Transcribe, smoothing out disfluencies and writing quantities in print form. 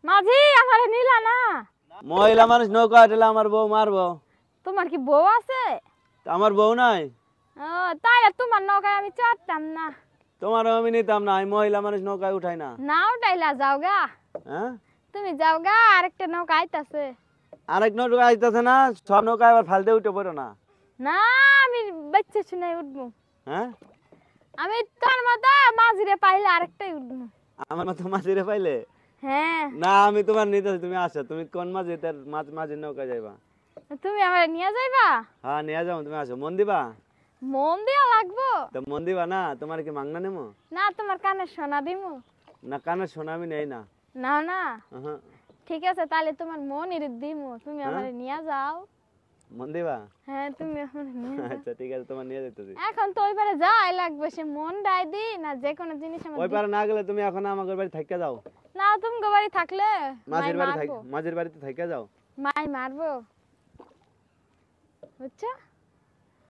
মাঝি আমারে নিলা না। মহিলা মানুষ নৌকা উঠলে আমার বউ মারবো। তোমার কি বউ আছে? আমার বউ নাই। ও তাইলে তোমার নৌকায় আমি চড়তাম না। তোমারও আমি নিতাম না, আমি মহিলা মানুষ নৌকায় উঠাই না। না উঠাইলা যাও গা। হ্যাঁ তুমি যাও গা, আরেকটা নৌকা আইতাছে। আরেক নৌকা আইতাছে না, সব নৌকা আবার ফালতে উঠে পড়ো না। না আমি বাচ্চা শুনাই উঠবো। হ্যাঁ আমি তোর মতো মাঝিরে পাইলে আরেকটাই উঠবো। আমার মতো মাঝিরে পাইলে? হ্যাঁ না আমি তোমার নিতেছি, তুমি আসো। তুমি কোন মাঝি? তার মাঝির নৌকা যাইবা? তুমি আমার নিয়ে যাইবা? হ্যাঁ নিয়ে যাবো, তুমি আসো। মন দিবা? মন দিয়া লাগবো। তো মন দিবা না? তোমার কি মাংনা নেবো? না তোমার কানে সোনা দিমু। না কানে শোনা আমি নেই না। না না হ্যাঁ ঠিক আছে, তাহলে তোমার মন দিমু, তুমি আমার নিয়ে যাও। মন দিবা? হ্যাঁ তুমি আমার নিয়ে যাও। আচ্ছা ঠিক আছে, তোমার নিয়ে যেতেছি। এখন তো ওই পারে যাই লাগবে, সে মন ডাই দি না যে কোনো জিনিস আমার ওই পারে না গেলে তুমি এখন আমাদের বাড়ি থাইকা যাও। না তুমি বাড়ি থাকলে মাঝির বাড়ি মারবো। মাঝির বাড়িতে থাইকা যাও। মাই মারবো বুঝছো?